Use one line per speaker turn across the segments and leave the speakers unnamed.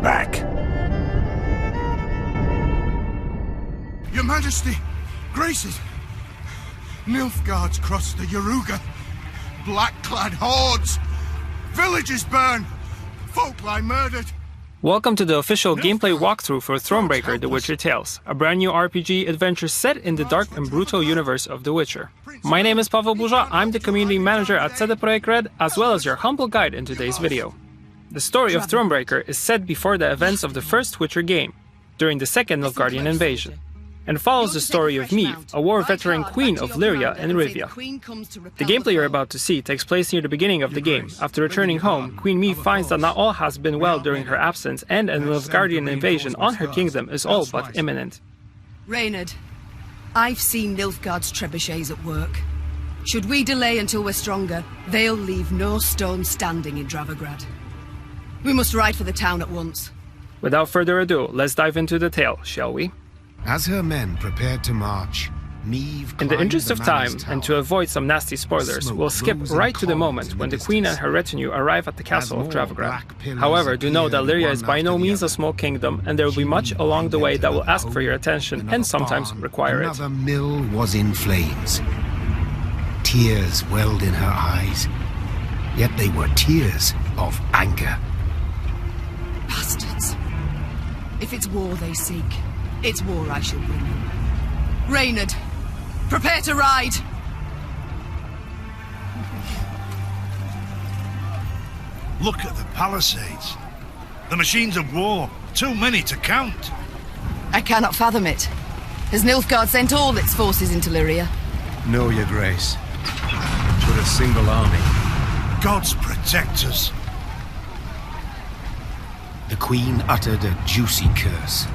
back.
Your Majesty, graces. Nilfgaard's crossed the Yaruga. Black-clad hordes. Villages burn. Folk lie murdered.
Welcome to the official gameplay walkthrough for THONEBREAKER: The Witcher Tales, a brand new RPG adventure set in the dark and brutal universe of The Witcher. My name is Paweł Burza, I'm the community manager at THONEBREAKER, as well as your humble guide in today's video. The story of THONEBREAKER is set before the events of the first Witcher game, during the second Nilfgaardian invasion, and follows the story of Meve, a war veteran queen of Lyria and Rivia. The gameplay you're about to see takes place near the beginning of the game. After returning home, Queen Meve finds that not all has been well during her absence, and a Nilfgaardian invasion on her kingdom is all but imminent.
Reynard, I've seen Nilfgaard's trebuchets at work. Should we delay until we're stronger, they'll leave no stone standing in Dravograd. We must ride for the town at once.
Without further ado, let's dive into the tale, shall we?
As her men prepared to march, Meve
in the interest of time, and to avoid some nasty spoilers, we'll skip right to the moment when the Queen and her retinue arrive at the castle of Dravograd. However, do know that Lyria is by no means a small kingdom, and there will be much along the way that will ask for your attention and sometimes require it.
Another mill was in flames. Tears welled in her eyes, yet they were tears of anger.
Bastards. If it's war they seek, it's war I shall bring them. Reynard, prepare to ride!
Look at the palisades. The machines of war. Too many to count.
I cannot fathom it. Has Nilfgaard sent all its forces into Lyria?
No, your grace. But a single army.
Gods protect us.
The Queen uttered a juicy curse.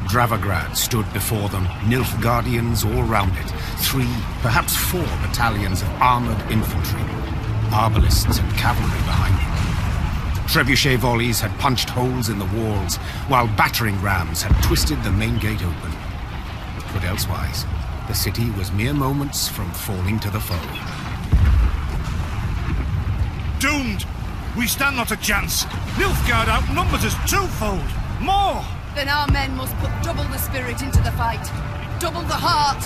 Dravograd stood before them, Nilfgaardians all round it, 3, perhaps 4 battalions of armoured infantry, arbalists and cavalry behind them. Trebuchet volleys had punched holes in the walls, while battering rams had twisted the main gate open. But elsewise, the city was mere moments from falling to the foe.
Doomed! We stand not a chance. Nilfgaard outnumbers us twofold. More!
Then our men must put double the spirit into the fight. Double the heart.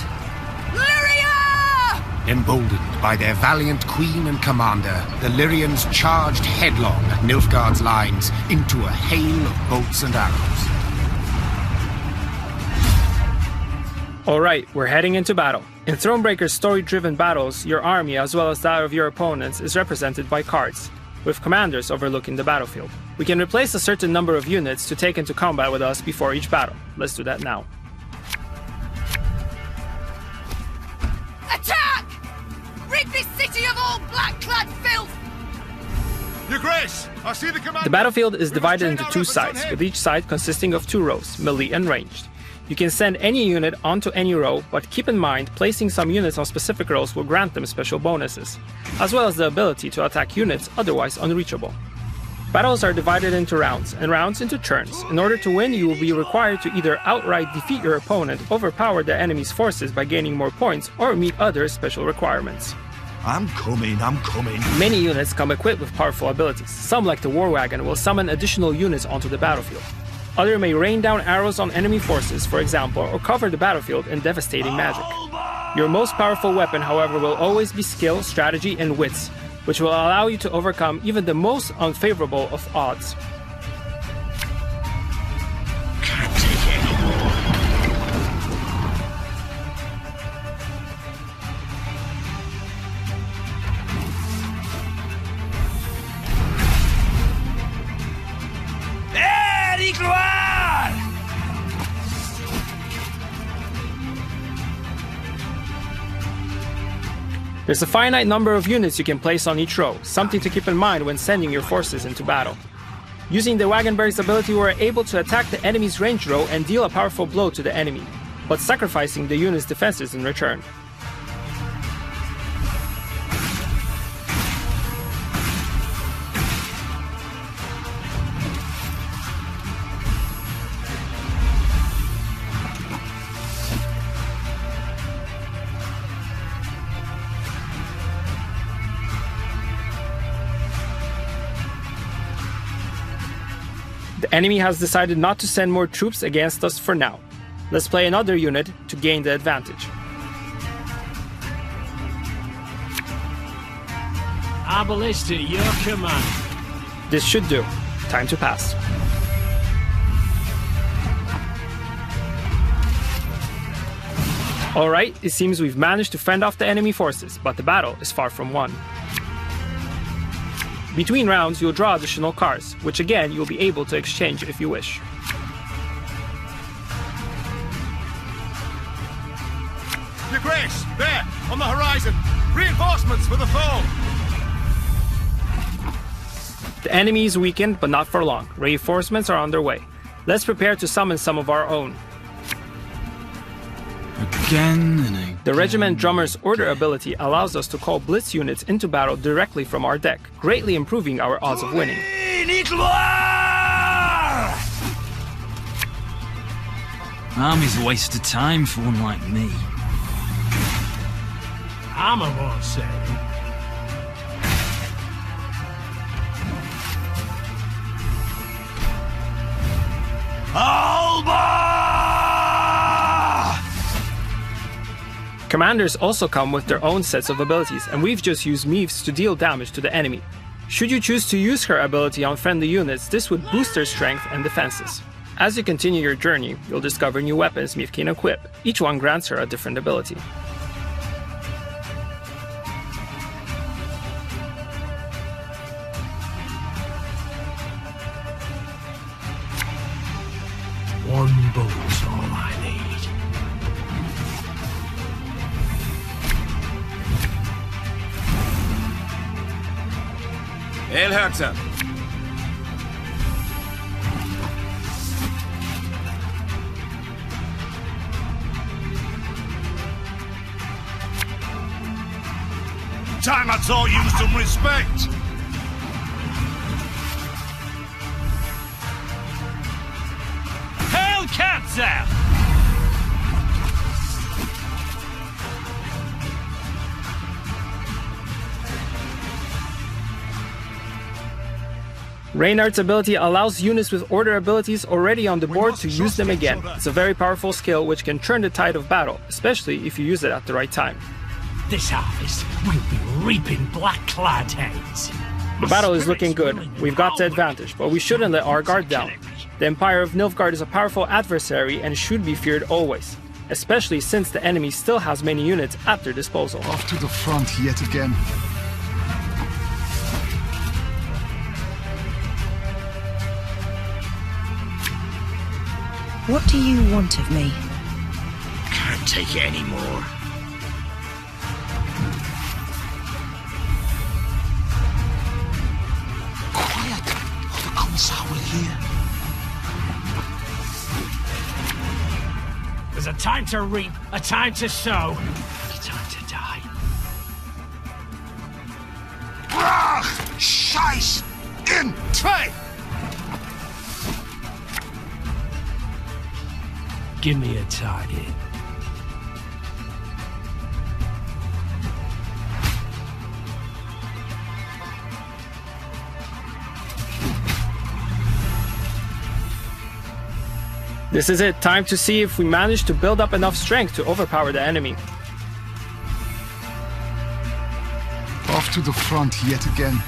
Lyria!
Emboldened by their valiant queen and commander, the Lyrians charged headlong at Nilfgaard's lines into a hail of bolts and arrows.
Alright, we're heading into battle. In THONEBREAKER's story-driven battles, your army, as well as that of your opponents, is represented by cards, with commanders overlooking the battlefield. We can replace a certain number of units to take into combat with us before each battle. Let's do that now.
Attack! Rid this city of all black-clad filth!
Your Grace, I see the commander.
The battlefield is divided into 2 sides, with each side consisting of 2 rows, melee and ranged. You can send any unit onto any row, but keep in mind, placing some units on specific rows will grant them special bonuses, as well as the ability to attack units otherwise unreachable. Battles are divided into rounds, and rounds into turns. In order to win, you will be required to either outright defeat your opponent, overpower the enemy's forces by gaining more points, or meet other special requirements.
I'm coming.
Many units come equipped with powerful abilities. Some, like the War Wagon, will summon additional units onto the battlefield. Others may rain down arrows on enemy forces, for example, or cover the battlefield in devastating magic. Your most powerful weapon, however, will always be skill, strategy, and wits, which will allow you to overcome even the most unfavorable of odds.
Can't take any more.
There's a finite number of units you can place on each row, something to keep in mind when sending your forces into battle. Using the Wagenberg's ability, we are able to attack the enemy's ranged row and deal a powerful blow to the enemy, but sacrificing the unit's defenses in return. The enemy has decided not to send more troops against us for now. Let's play another unit to gain the advantage.
Our ballista at your command.
This should do. Time to pass. Alright, it seems we've managed to fend off the enemy forces, but the battle is far from won. Between rounds, you'll draw additional cards, which again you'll be able to exchange if you wish.
Your Grace, there, on the horizon. Reinforcements for the foe.
The enemy is weakened, but not for long. Reinforcements are on their way. Let's prepare to summon some of our own.
Again and again.
The Regiment Drummer's Order ability allows us to call blitz units into battle directly from our deck, greatly improving our odds of winning.
Army's a waste of time for one like me. Armor won't save.
Commanders also come with their own sets of abilities, and we've just used Meaves to deal damage to the enemy. Should you choose to use her ability on friendly units, this would boost their strength and defenses. As you continue your journey, you'll discover new weapons Meaves can equip. Each one grants her a different ability.
One bullet's all I need.
Elherzer.
Time I taught you some respect.
Hail Katza!
Reynard's ability allows units with order abilities already on the board to use them again. It's a very powerful skill which can turn the tide of battle, especially if you use it at the right time.
This harvest, we'll be reaping black-clad heads.
The battle is looking good. We've got the advantage, but we shouldn't let our guard down. The Empire of Nilfgaard is a powerful adversary and should be feared always, especially since the enemy still has many units at their disposal.
Off to the front yet again.
What do you want of me?
Can't take it anymore.
Quiet, or the Commissar will hear.
There's a time to reap, a time to sow, and a time to die.
Brach! Scheiß! In! Trey!
Give me a target.
This is it, time to see if we manage to build up enough strength to overpower the enemy.
Off to the front yet again.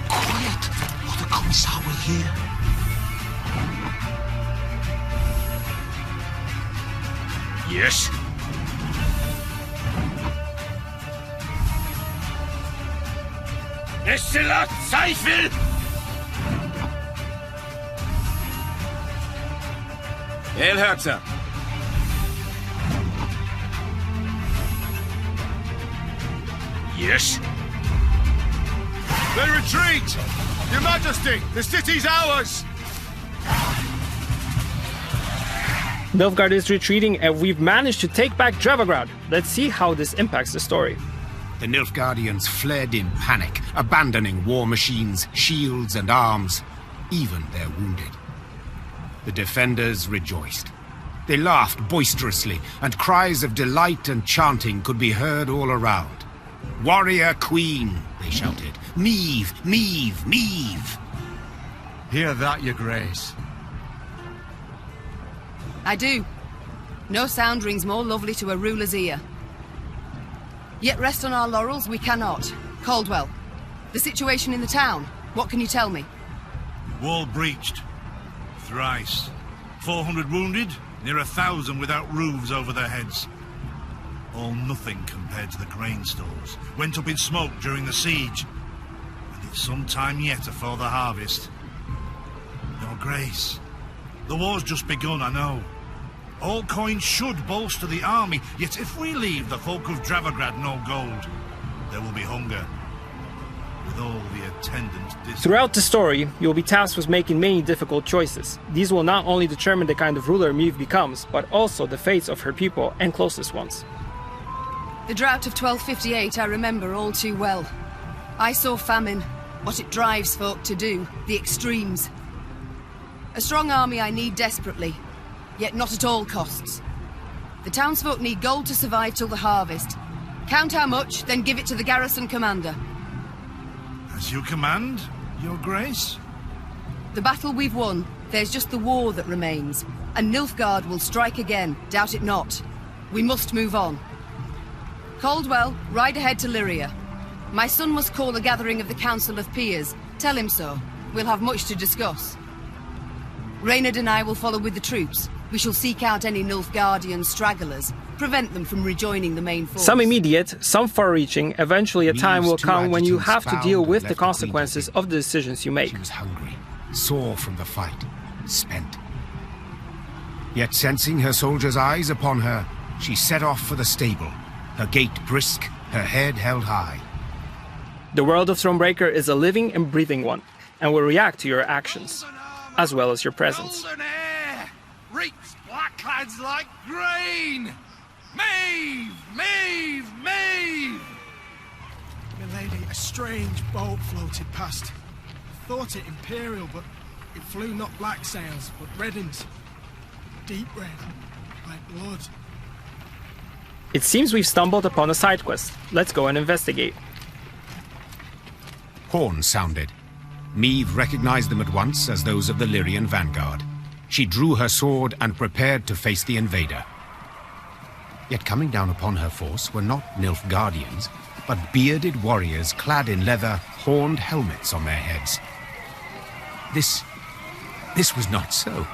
Quiet, or the Commissar will hear.
Yes.
Estella Zweifel!
Elherzer.
Yes. They retreat! Your Majesty, the city's ours!
Nilfgaard is retreating and we've managed to take back Dravagrad. Let's see how this impacts the story.
The Nilfgaardians fled in panic, abandoning war machines, shields, and arms, even their wounded. The defenders rejoiced. They laughed boisterously, and cries of delight and chanting could be heard all around. Warrior Queen, they shouted. Meve, Meve, Meve.
Hear that, your grace?
I do. No sound rings more lovely to a ruler's ear. Yet rest on our laurels we cannot. Caldwell, the situation in the town, what can you tell me?
Wall breached. Thrice. 400 wounded, near 1,000 without roofs over their heads. All nothing compared to the grain stores. Went up in smoke during the siege. And it's some time yet afore the harvest. Your Grace, the war's just begun, I know. All coins should bolster the army, yet if we leave the folk of Dravograd no gold, there will be hunger. With all the attendant
Throughout the story, you will be tasked with making many difficult choices. These will not only determine the kind of ruler Meve becomes, but also the fates of her people and closest ones.
The drought of 1258 I remember all too well. I saw famine, what it drives folk to do, the extremes. A strong army I need desperately, yet not at all costs. The townsfolk need gold to survive till the harvest. Count how much, then give it to the garrison commander.
As you command, your Grace?
The battle we've won, there's just the war that remains. And Nilfgaard will strike again, doubt it not. We must move on. Caldwell, ride ahead to Lyria. My son must call a gathering of the Council of Peers. Tell him so. We'll have much to discuss. Reynard and I will follow with the troops. We shall seek out any Nilfgaardian stragglers, prevent them from rejoining the main force.
Some immediate, some far-reaching, eventually a time will
Meve's two
come when you
adjutants
have to
found
deal
and
with the
left the Queen
consequences
to
of the decisions you make.
She was hungry, sore from the fight, spent. Yet sensing her soldiers' eyes upon her, she set off for the stable, her gait brisk, her head held high.
The world of Thronebreaker is a living and breathing one, and will react to your actions, as well as your presence.
Golden air reaps blackclads like grain. Mave, Mave, Mave.
Milady, a strange boat floated past. Thought it imperial, but it flew not black sails, but reddened. Deep red, like blood.
It seems we've stumbled upon a side quest. Let's go and investigate.
Horns sounded. Meve recognized them at once as those of the Lyrian vanguard. She drew her sword and prepared to face the invader. Yet coming down upon her force were not Nilfgaardians, but bearded warriors clad in leather, horned helmets on their heads. This was not so.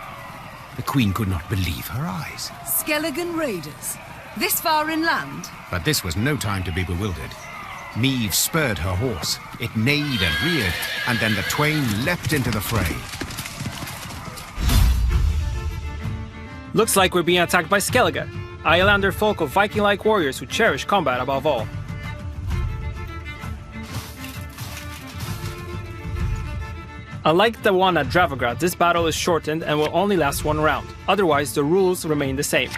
The Queen could not believe her eyes.
Skelligan raiders? This far inland?
But this was no time to be bewildered. Meve spurred her horse. It neighed and reared, and then the twain leapt into the fray.
Looks like we're being attacked by Skellige, Islander folk of Viking-like warriors who cherish combat above all. Unlike the one at Dravograd, this battle is shortened and will only last one round. Otherwise, the rules remain the same.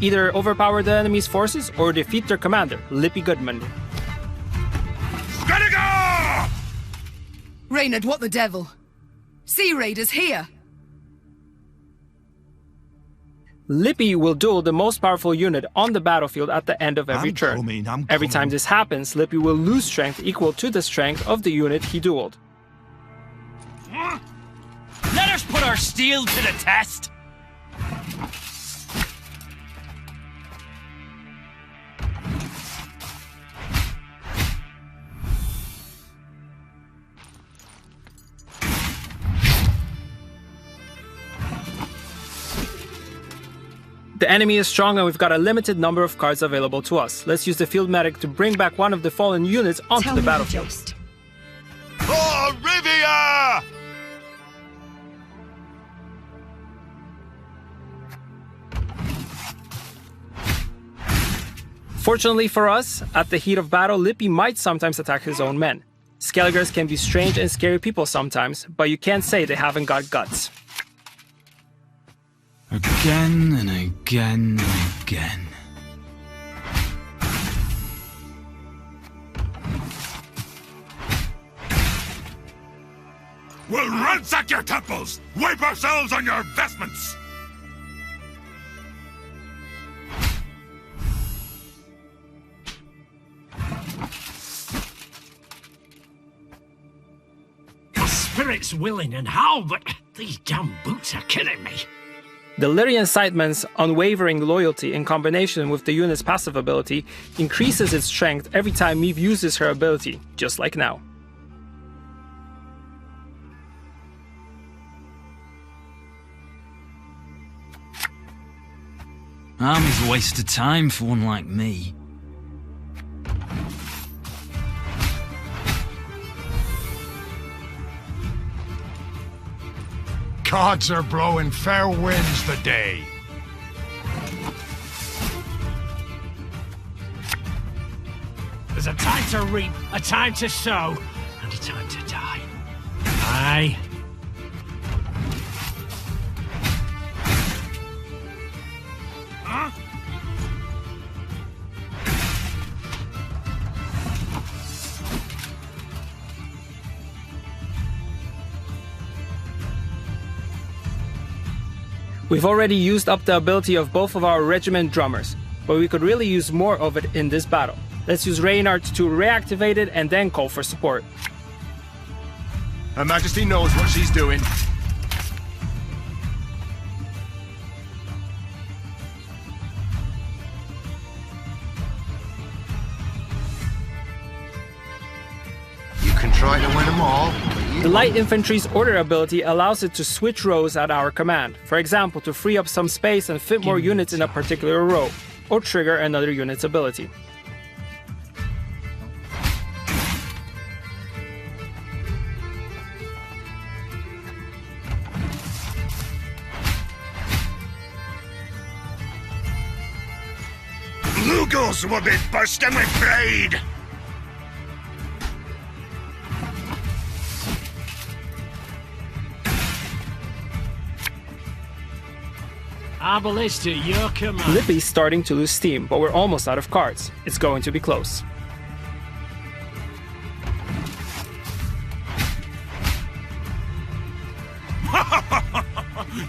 Either overpower the enemy's forces or defeat their commander, Lippy Goodman.
Skellige!
Reynard, what the devil? Sea raiders here!
Lippy will duel the most powerful unit on the battlefield at the end of every turn. Every time this happens, Lippy will lose strength equal to the strength of the unit he dueled.
Let us put our steel to the test!
The enemy is strong and we've got a limited number of cards available to us. Let's use the field medic to bring back one of the fallen units onto the battlefield.
For Rivia!
Fortunately for us, at the heat of battle, Lippy might sometimes attack his own men. Skelligers can be strange and scary people sometimes, but you can't say they haven't got guts.
Again and again and again.
We'll ransack your temples! Wipe ourselves on your vestments!
spirit's willing and how, but these damn boots are killing me.
The Lyrian Sightman's unwavering loyalty in combination with the unit's passive ability increases its strength every time Meve uses her ability, just like now.
Army's a waste of time for one like me.
Gods are blowing fair winds the day.
There's a time to reap, a time to sow, and a time to die. Aye. Huh?
We've already used up the ability of both of our regiment drummers, but we could really use more of it in this battle. Let's use Reynard to reactivate it and then call for support.
Her Majesty knows what she's doing.
You can try to win them all, but
The light infantry's order ability allows it to switch rows at our command, for example to free up some space and fit more units in a particular row, or trigger another unit's ability.
Lugos will be bursting with pride!
Our ballista, your command.
Lippy's starting to lose steam, but we're almost out of cards. It's going to be close.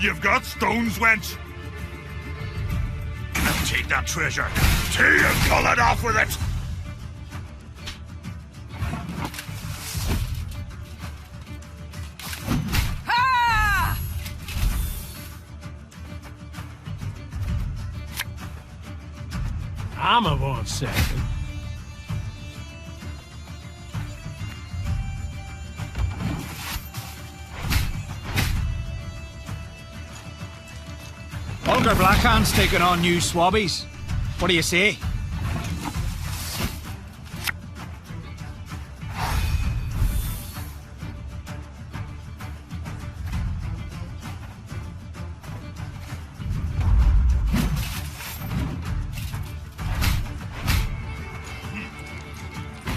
You've got stones, wench! Now take that treasure. Tea and pull it off with it!
Armor won't save him.
Older Blackhand's taking on new swabbies. What do you say?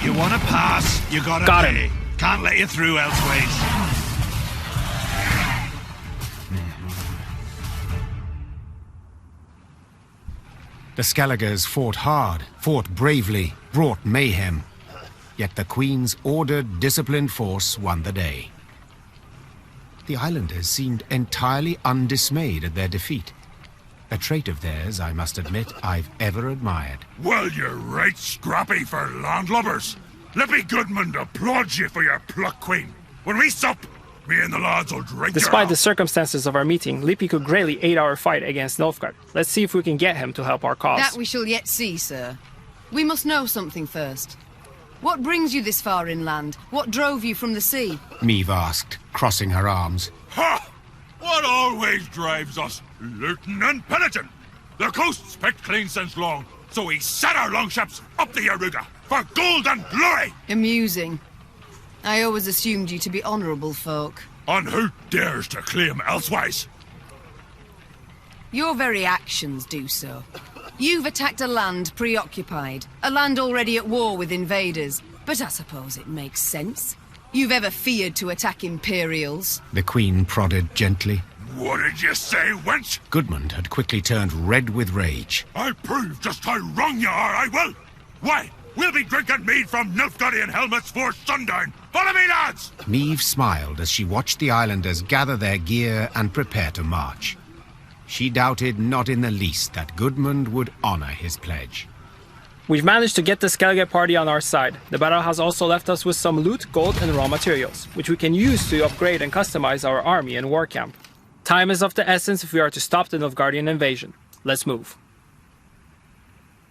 You wanna pass, you gotta
Got
pay.
him.
Can't let you through elseways.
The Skelligers fought hard, fought bravely, brought mayhem. Yet the Queen's ordered, disciplined force won the day. The islanders seemed entirely undismayed at their defeat. A trait of theirs, I must admit, I've ever admired.
Well, you're right scrappy for landlubbers. Lippy Goodman applauds you for your pluck, Queen. When we sup, me and the lads will drink
Despite the
your
circumstances of our meeting, Lippy could greatly aid our fight against Nilfgaard. Let's see if we can get him to help our cause.
That we shall yet see, sir. We must know something first. What brings you this far inland? What drove you from the sea?
Meve asked, crossing her arms.
Ha! What always drives us? Looting and pillaging. The coast's picked clean since long, so we set our longships up the Yaruga for gold and glory!
Amusing. I always assumed you to be honourable folk.
And who dares to claim elsewise?
Your very actions do so. You've attacked a land preoccupied, a land already at war with invaders. But I suppose it makes sense. You've ever feared to attack Imperials.
The Queen prodded gently.
What did you say, wench?
Goodmund had quickly turned red with rage.
I'll prove just how wrong you are, I will! Why, we'll be drinking mead from Nilfgaardian helmets for sundown! Follow me, lads!
Meve smiled as she watched the islanders gather their gear and prepare to march. She doubted not in the least that Goodmund would honor his pledge.
We've managed to get the Skellige party on our side. The battle has also left us with some loot, gold and raw materials, which we can use to upgrade and customize our army and war camp. Time is of the essence if we are to stop the Nilfgaardian invasion. Let's move.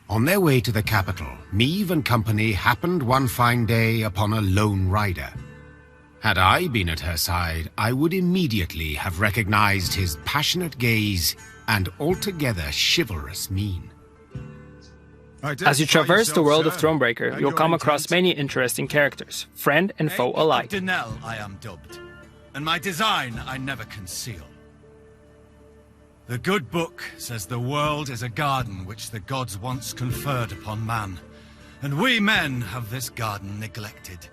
On their way to the capital, Meve and company happened one fine day upon a lone rider. Had I been at her side, I would immediately have recognized his passionate gaze and altogether chivalrous mien.
As you traverse the world of Thronebreaker, you'll come across many interesting characters, friend and foe alike.
Denel I am dubbed, and my design I never conceal. The good book says the world is a garden which the gods once conferred upon man, and we men have this garden neglected.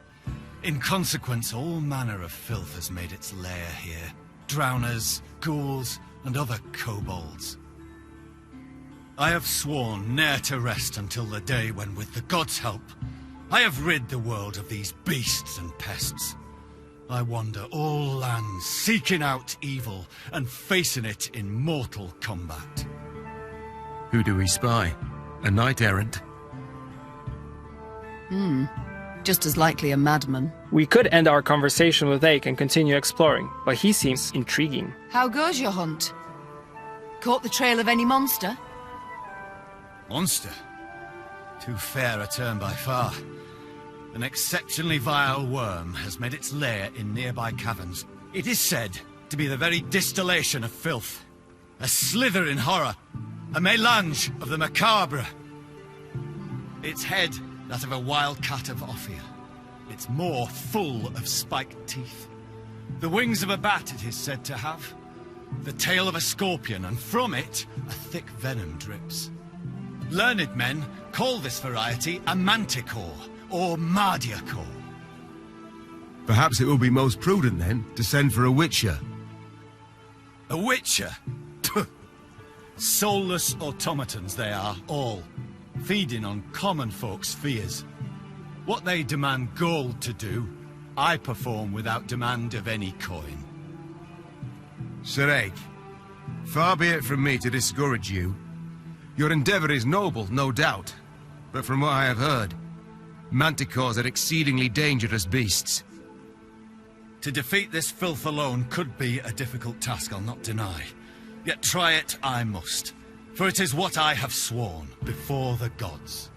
In consequence, all manner of filth has made its lair here. Drowners, ghouls, and other kobolds. I have sworn ne'er to rest until the day when, with the gods' help, I have rid the world of these beasts and pests. I wander all lands, seeking out evil and facing it in mortal combat.
Who do we spy? A knight-errant?
Just as likely a madman.
We could end our conversation with Ake and continue exploring, but he seems intriguing.
How goes your hunt? Caught the trail of any monster?
Monster? Too fair a term by far. An exceptionally vile worm has made its lair in nearby caverns. It is said to be the very distillation of filth. A slither in horror. A mélange of the macabre. Its head, that of a wild cat of Ophir. Its maw full of spiked teeth. The wings of a bat it is said to have. The tail of a scorpion, and from it a thick venom drips. Learned men call this variety a manticore, or Mardiacore.
Perhaps it will be most prudent, then, to send for a witcher.
A witcher? Soulless automatons they are, all. Feeding on common folks' fears. What they demand gold to do, I perform without demand of any coin.
Sir Ake, far be it from me to discourage you. Your endeavor is noble, no doubt. But from what I have heard, manticores are exceedingly dangerous beasts.
To defeat this filth alone could be a difficult task, I'll not deny. Yet try it I must, for it is what I have sworn before the gods.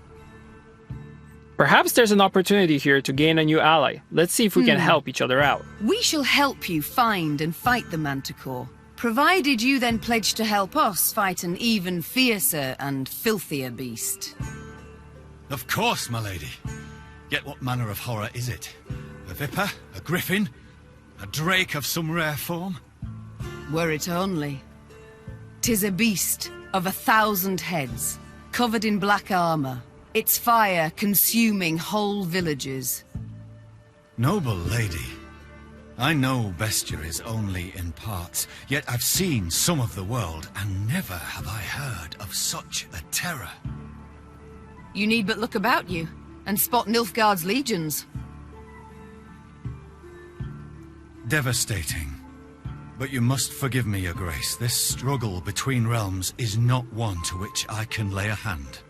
Perhaps there's an opportunity here to gain a new ally. Let's see if we can help each other out.
We shall help you find and fight the Manticore, provided you then pledge to help us fight an even fiercer and filthier beast.
Of course, my lady. Yet what manner of horror is it? A viper? A griffin? A drake of some rare form?
Were it only. 'Tis a beast of 1,000 heads, covered in black armor, its fire consuming whole villages.
Noble lady, I know bestiaries only in parts, yet I've seen some of the world, and never have I heard of such a terror.
You need but look about you, and spot Nilfgaard's legions.
Devastating. But you must forgive me, Your Grace. This struggle between realms is not one to which I can lay a hand.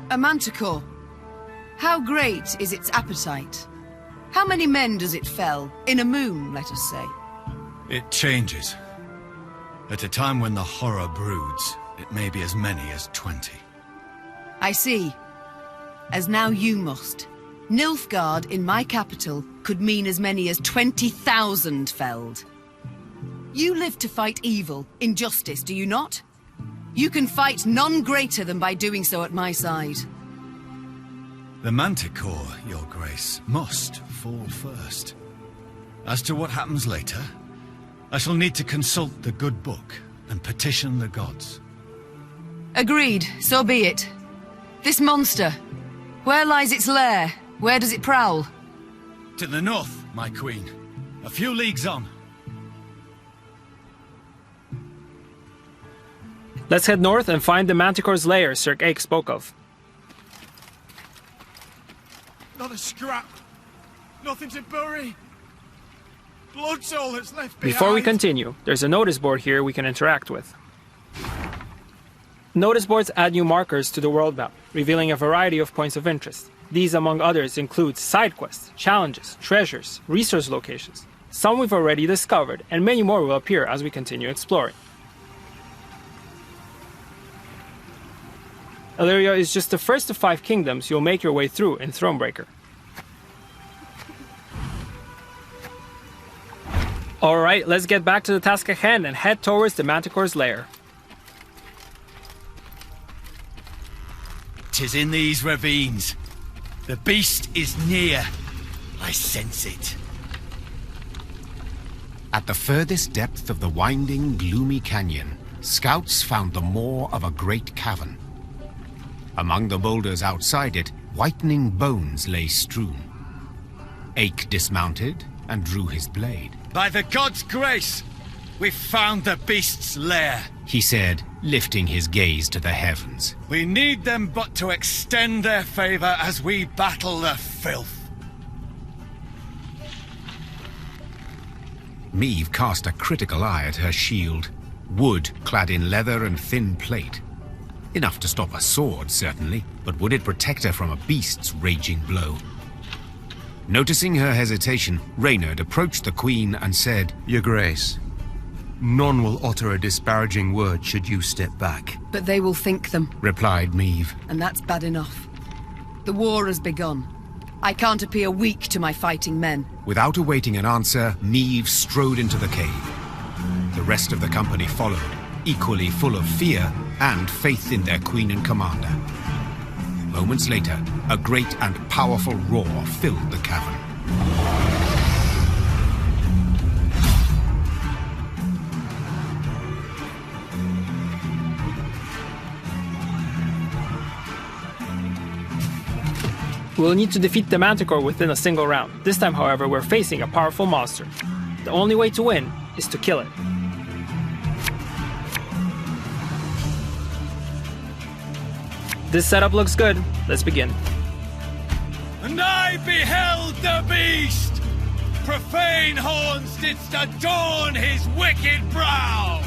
A Manticore. How great is its appetite? How many men does it fell? In a moon, let us say.
It changes. At a time when the horror broods, it may be as many as 20.
I see. As now you must. Nilfgaard in my capital could mean as many as 20,000 felled. You live to fight evil, injustice, do you not? You can fight none greater than by doing so at my side.
The Manticore, Your Grace, must fall first. As to what happens later, I shall need to consult the good book and petition the gods.
Agreed, so be it. This monster, where lies its lair? Where does it prowl?
To the north, my queen. A few leagues on.
Let's head north and find the Manticore's lair Sir Ake spoke of.
Not a scrap. Nothing to bury. blood's all that's left behind.
Before we continue, there's a notice board here we can interact with. Notice boards add new markers to the world map, revealing a variety of points of interest. These, among others, include side quests, challenges, treasures, resource locations. Some we've already discovered, and many more will appear as we continue exploring. Illyria is just the first of 5 kingdoms you'll make your way through in Thronebreaker. Alright, let's get back to the task at hand and head towards the Manticore's lair.
'Tis in these ravines. The beast is near. I sense it.
At the furthest depth of the winding, gloomy canyon, scouts found the maw of a great cavern. Among the boulders outside it, whitening bones lay strewn. Ake dismounted and drew his blade.
By the god's grace, we've found the beast's lair,
he said, lifting his gaze to the heavens.
We need them but to extend their favor as we battle the filth.
Meve cast a critical eye at her shield. Wood clad in leather and thin plate. Enough to stop a sword, certainly, but would it protect her from a beast's raging blow? Noticing her hesitation, Reynard approached the Queen and said,
Your Grace, none will utter a disparaging word should you step back.
But they will think them,
replied Meve.
And that's bad enough. The war has begun. I can't appear weak to my fighting men.
Without awaiting an answer, Meve strode into the cave. The rest of the company followed, equally full of fear and faith in their queen and commander. Moments later, a great and powerful roar filled the cavern.
We'll need to defeat the Manticore within a single round. This time, however, we're facing a powerful monster. The only way to win is to kill it. This setup looks good. Let's begin.
And I beheld the beast! Profane horns didst adorn his wicked brow!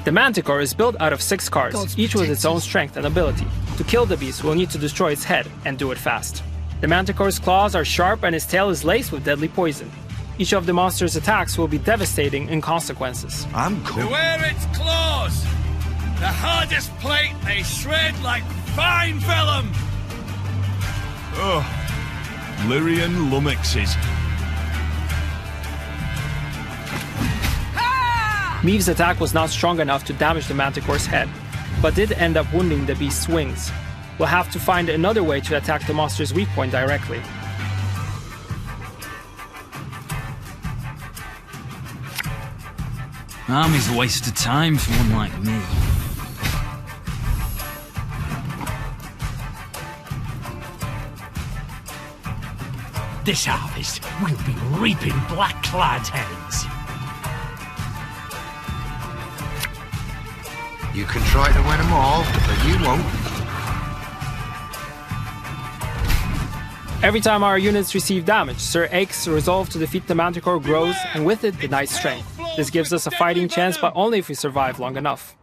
The Manticore is built out of 6 cards, each with its own strength and ability. To kill the beast, we'll need to destroy its head, and do it fast. The Manticore's claws are sharp and its tail is laced with deadly poison. Each of the monster's attacks will be devastating in consequences.
I'm cool.
Beware its claws! The hardest plate they shred like fine vellum!
Oh, Lyrian lummoxes.
Meve's attack was not strong enough to damage the Manticore's head, but did end up wounding the beast's wings. We'll have to find another way to attack the monster's weak point directly.
Army's a waste of time for one like me.
This harvest, we'll be reaping black-clad heads.
You can try to win them all, but you won't.
Every time our units receive damage, Sir Ake's resolve to defeat the Manticore grows, and with it, the Knight's strength. This gives us a fighting chance, but only if we survive long enough.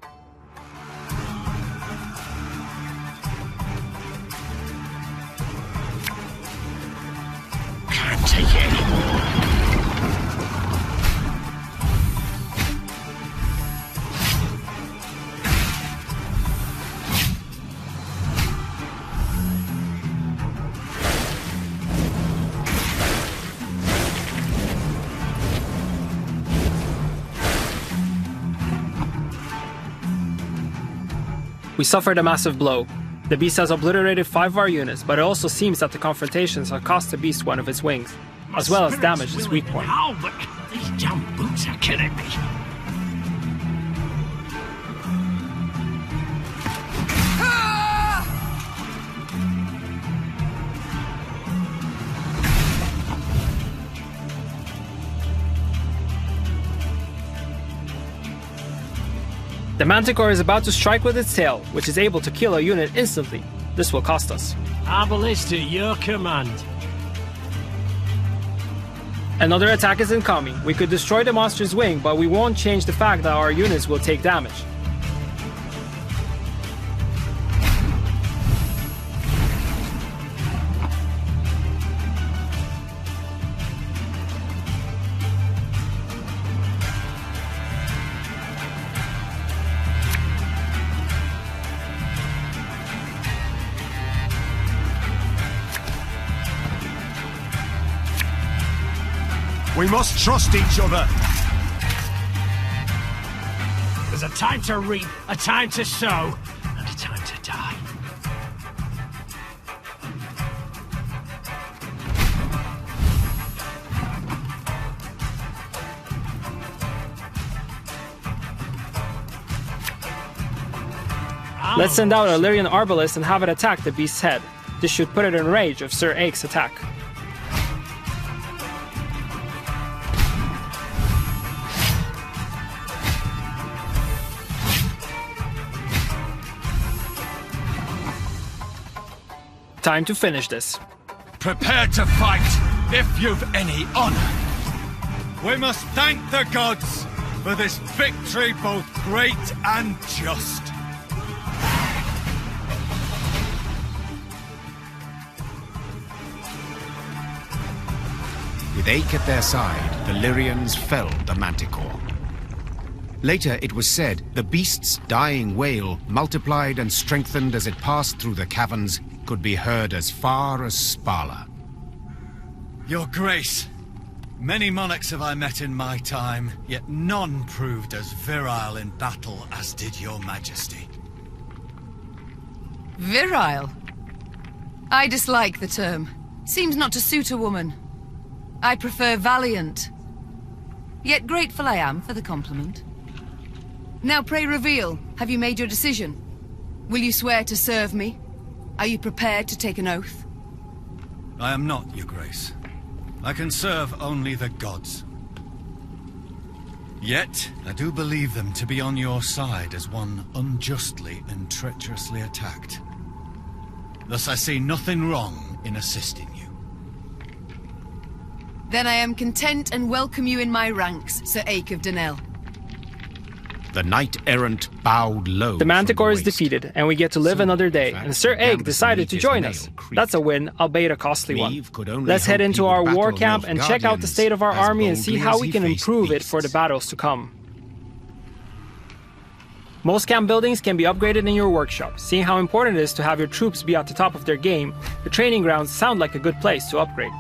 Can't take it anymore.
We suffered a massive blow. The beast has obliterated 5 of our units, but it also seems that the confrontations have cost the beast one of its wings, as well as damaged its weak point.
How, but these damn boots are killing me.
The Manticore is about to strike with its tail, which is able to kill a unit instantly. This will cost us.
Our ballista, your command.
Another attack is incoming. We could destroy the monster's wing, but we won't change the fact that our units will take damage.
We must trust each other.
There's a time to reap, a time to sow, and a time to die.
Let's send out Illyrian Arbalest and have it attack the beast's head. This should put it in range of Sir Ake's attack. Time to finish this.
Prepare to fight, if you've any honor. We must thank the gods for this victory both great and just.
With Ake at their side, the Lyrians felled the Manticore. Later, it was said, the beast's dying wail, multiplied and strengthened as it passed through the caverns, could be heard as far as Spala.
Your Grace, many monarchs have I met in my time, yet none proved as virile in battle as did your Majesty.
Virile? I dislike the term. Seems not to suit a woman. I prefer valiant. Yet grateful I am for the compliment. Now pray reveal, have you made your decision? Will you swear to serve me? Are you prepared to take an oath?
I am not, Your Grace. I can serve only the gods. Yet, I do believe them to be on your side as one unjustly and treacherously attacked. Thus I see nothing wrong in assisting you.
Then I am content and welcome you in my ranks, Sir Ake of Donnell.
The knight-errant bowed low.
The Manticore is
from the waist.
defeated, and we get to live another day, and Sir Ake decided to join us. That's a win, albeit a costly one. Let's head into our war camp and check out the state of our army and see how we can improve it for the battles to come. Most camp buildings can be upgraded in your workshop. Seeing how important it is to have your troops be at the top of their game, the training grounds sound like a good place to upgrade.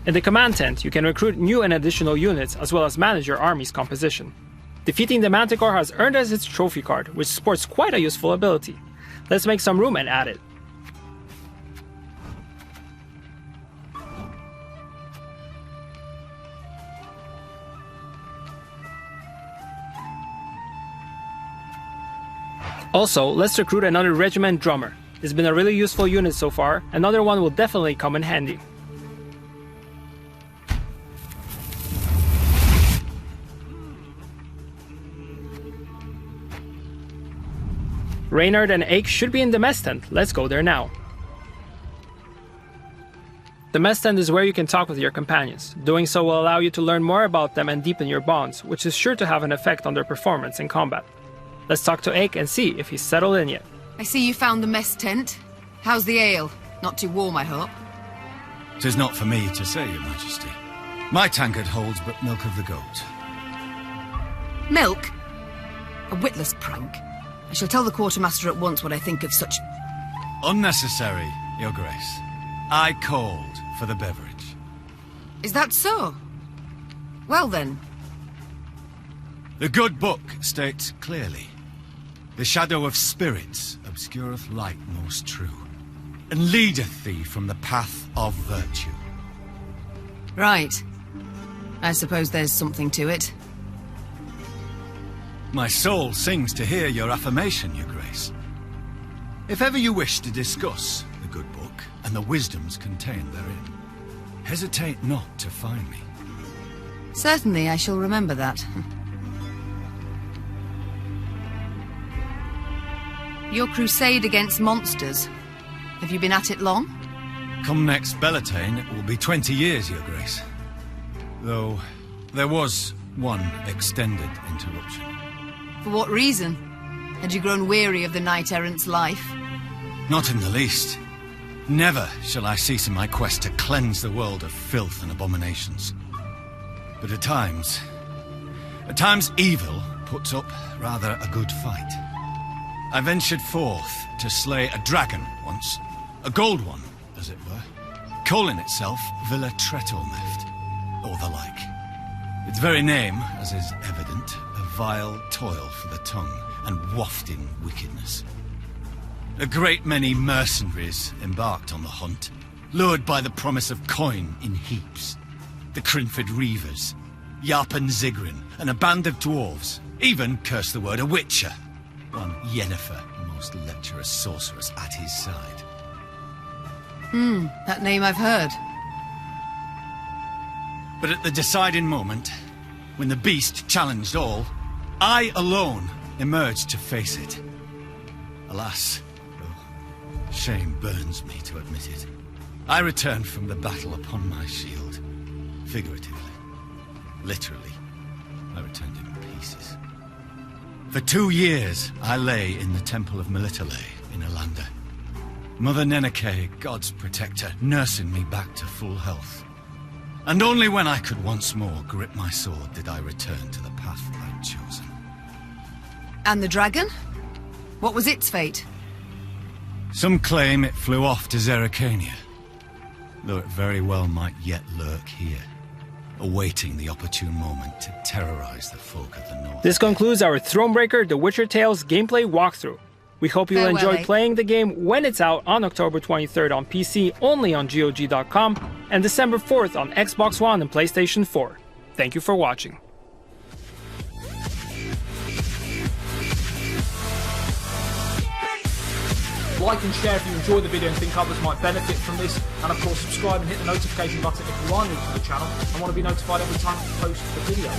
In the command tent, you can recruit new and additional units, as well as manage your army's composition. Defeating the Manticore has earned us its trophy card, which sports quite a useful ability. Let's make some room and add it. Also, let's recruit another regiment drummer. It's been a really useful unit so far. Another one will definitely come in handy. Reynard and Ake should be in the mess tent. Let's go there now. The mess tent is where you can talk with your companions. Doing so will allow you to learn more about them and deepen your bonds, which is sure to have an effect on their performance in combat. Let's talk to Ake and see if he's settled in yet.
I see you found the mess tent. How's the ale? Not too warm, I hope.
'Tis not for me to say, Your Majesty. My tankard holds but milk of the goat.
Milk? A witless prank. I shall tell the quartermaster at once what I think of such...
Unnecessary, Your Grace. I called for the beverage.
Is that so? Well then.
The good book states clearly, the shadow of spirits obscureth light most true, and leadeth thee from the path of virtue.
Right. I suppose there's something to it.
My soul sings to hear your affirmation, Your Grace. If ever you wish to discuss the good book and the wisdoms contained therein, hesitate not to find me.
Certainly, I shall remember that. Your crusade against monsters. Have you been at it long?
Come next Bellatane, it will be 20 years, Your Grace. Though, there was one extended interruption.
For what reason? Had you grown weary of the knight-errant's life?
Not in the least. Never shall I cease in my quest to cleanse the world of filth and abominations. But at times evil puts up rather a good fight. I ventured forth to slay a dragon once, a gold one, as it were, calling itself Villa Tretormeft, or the like. Its very name, as is evident, a vile toil for the tongue and wafting wickedness. A great many mercenaries embarked on the hunt, lured by the promise of coin in heaps. The Crinford Reavers, Yarpen Zigrin, and a band of dwarves, even, curse the word, a witcher. One Yennefer, the most lecherous sorceress, at his side.
That name I've heard.
But at the deciding moment, when the beast challenged all, I alone emerged to face it. Alas, though shame burns me to admit it, I returned from the battle upon my shield. Figuratively. Literally, I returned in pieces. For 2 years, I lay in the Temple of Melitele in Alander. Mother Neneke, God's protector, nursing me back to full health. And only when I could once more grip my sword did I return to the path I'd chosen.
And the dragon? What was its fate?
Some claim it flew off to Zerrikania, though it very well might yet lurk here, awaiting the opportune moment to terrorize the folk of the north.
This concludes our Thronebreaker The Witcher Tales gameplay walkthrough. We hope you'll enjoy playing the game when it's out on October 23rd on PC only on GOG.com and December 4th on Xbox One and PlayStation 4. Thank you for watching.
Like and share if you enjoyed the video and think others might benefit from this, and of course subscribe and hit the notification button if you are new to the channel and want to be notified every time I post a video.